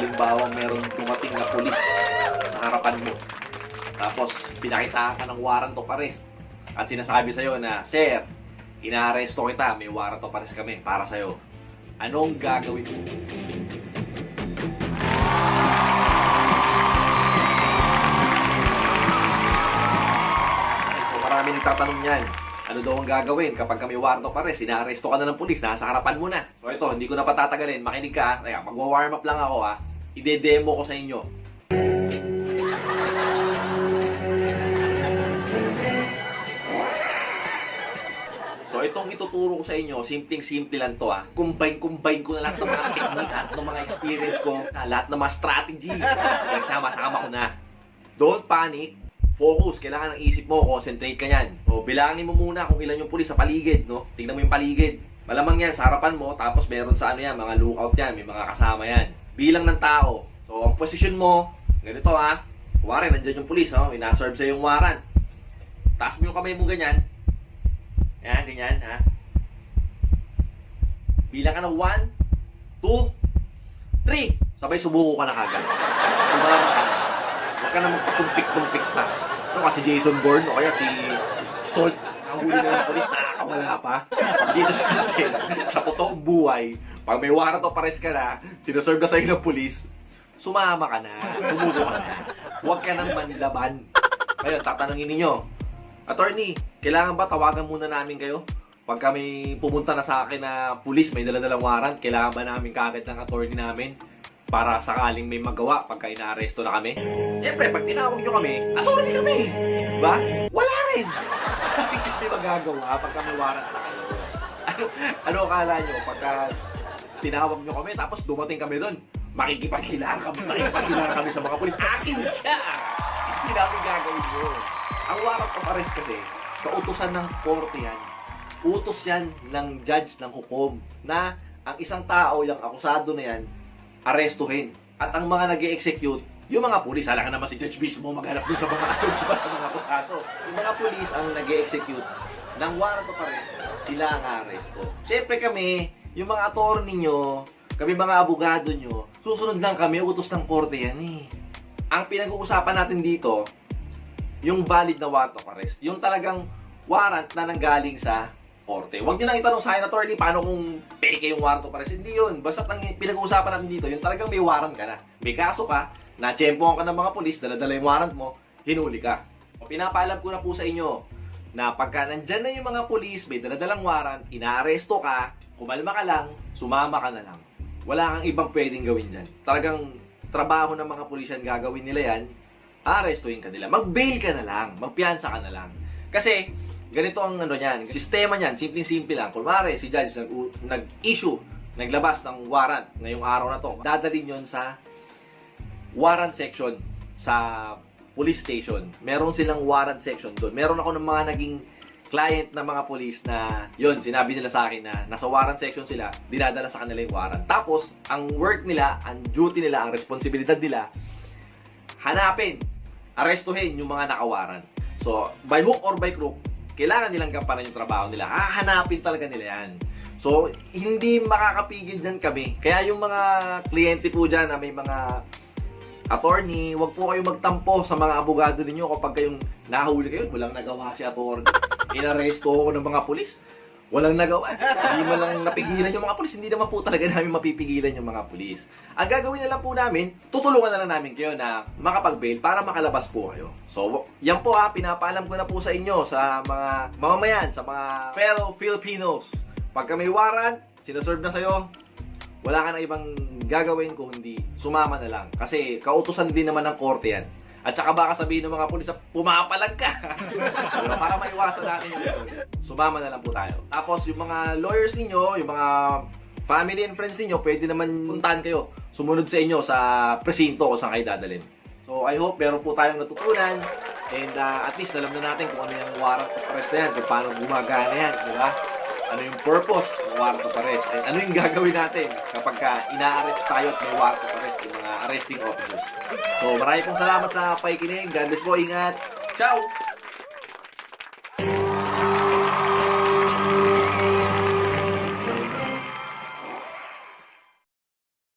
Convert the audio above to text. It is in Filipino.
halimbawa meron dumating na pulis sa harapan mo. Tapos, pinakita ka ng warrant of arrest. At sinasabi sa'yo na, Sir, inaaresto kita, may warrant of arrest kami para sa'yo. Anong gagawin mo? So, marami nagtatanong yan. Ano daw ang gagawin kapag kami warrant of arrest? Inaaresto ka na ng pulis, nasa harapan mo na. So ito, hindi ko na patatagalin. Makinig ka. Kaya, magwa-warm up lang ako ha. Ide-demo ko sa inyo. So itong ituturo ko sa inyo, simpleng-simple lang to ha. Combine ko na lahat ng mga technique at ng mga experience ko, lahat ng mga strategy. Nagsama-sama ko na. Don't panic. Focus, kailangan ng isip mo, concentrate ka yan. O, bilangin mo muna kung ilan yung pulis sa paligid, no? Tingnan mo yung paligid. Malamang yan, sa harapan mo, tapos meron sa ano yan, mga lookout yan, may mga kasama yan. Bilang ng tao. So, ang posisyon mo, ganito ha. Kuwari, nandyan yung pulis, no? Ina-serve sa yung warrant. Taas mo yung kamay mo ganyan. Yan, ganyan, ha? Bilang ka ng 1, 2, 3. Sabay subuko ka na kagad. Sumama ka na. Huwag ka na magpatumpik-tumpik pa. Ano kasi Jason Bourne o kaya si Salt, nahuli na ng polis, nakakawala pa. Dito sa atin, sa totoong buhay, pag may warrant of arrest ka na, sinuserve na sa'yo ng polis, sumama ka na, tumulo ka na. Huwag ka nang manlaban. Ngayon, tatanungin ninyo, Attorney, kailangan ba tawagan muna namin kayo? Pag kami pumunta na sa akin na pulis, may daladalang warrant, kailangan ba namin kaagad ng attorney namin? Para sakaling may magawa pagka inaaresto na kami. Siyempre, pag tinawag nyo kami, attorney kami. Diba? Wala rin. Hindi kami magagawa pagka may warrant na kayo. Ano akala nyo? Pagka tinawag nyo kami, tapos dumating kami doon, makikipaghilaan kami sa mga pulis. Akin siya! Hindi namin gagawin yun. Ang warrant of arrest kasi, kautusan ng korte yan. Utos yan ng judge ng hukom na ang isang tao, yung akusado na yan, arestuhin. At ang mga nag-e-execute, yung mga pulis, hala ka naman si judge mismo maghanap doon sa mga diba, sa mga akusado. Yung mga pulis ang nag-e-execute ng warrant of arrest, sila ang aresto. Siyempre kami, yung mga attorney nyo, kami mga abogado nyo, susunod lang kami, utos ng korte yan eh. Ang pinag-uusapan natin dito, yung valid na warrant of arrest. Yung talagang warrant na nanggaling sa korte. Huwag nyo lang itanong sa akin, attorney, paano kung peke yung warrant of arrest? Hindi yun. Basta pinag-uusapan natin dito, yung talagang may warrant ka na. May kaso ka, na-tsempohan ka ng mga pulis, dala-dala yung warrant mo, hinuli ka. O pinapaalam ko na po sa inyo, na pagka nandyan na yung mga pulis, may dala-dalang warrant, inaaresto ka, kumalma ka lang, sumama ka na lang. Wala kang ibang pwedeng gawin dyan. Talagang trabaho ng mga pulis yan, gagawin nila yan, arestuhin ka nila. Mag-bail ka na lang, magpiyansa ka na lang. Kasi, ganito ang ano niyan, sistema niyan, simpleng-simple lang. Kunwari, si judge nag-issue, naglabas ng warrant ngayong araw na to. Dadalhin yon sa warrant section sa police station. Meron silang warrant section doon. Meron ako ng mga naging client na mga police na yon, sinabi nila sa akin na nasa warrant section sila, dinadala sa kanila yung warrant. Tapos, ang work nila, ang duty nila, ang responsibilidad nila, hanapin, arestuhin yung mga nakawarrant. So, by hook or by crook, kailangan nilang gampanan yung trabaho nila. Hahanapin talaga nila yan. So, hindi makakapigil dyan kami. Kaya yung mga kliyente po dyan na may mga attorney, wag po kayong magtampo sa mga abogado ninyo kapag kayong nahuli kayo, walang nagawa si attorney. Inaresto ko ng mga pulis. Walang nagawa. Hindi mo lang napigilan yung mga pulis. Hindi naman po talaga namin mapipigilan yung mga pulis. Ang gagawin na lang po namin, tutulungan na lang namin kayo na makapag-bail para makalabas po kayo. So, yan po pinapaalam ko na po sa inyo, sa mga mamamayan, sa mga fellow Filipinos. Pagka may warrant, sinaserve na sa'yo, wala ka na ibang gagawin kung hindi sumama na lang. Kasi kautusan din naman ng korte yan. At saka baka sabihin ng mga pulis, pumapalag ka. Pero para maiwasan natin yun, sumama na lang po tayo. Tapos yung mga lawyers ninyo, yung mga family and friends ninyo, pwede naman puntahan kayo, sumunod sa inyo sa presinto kung saan kayo dadalhin. So I hope meron po tayong natutunan. And at least alam na natin kung ano yung warrant of arrest na yan, kung paano gumagana yan, di ba? Ano yung purpose ng warrant of arrest, and ano yung gagawin natin kapag ina-arrest tayo at may warrant of arrest, yung mga arresting officers. So maraming pong salamat sa pakikinig. God bless po, ingat. Ciao!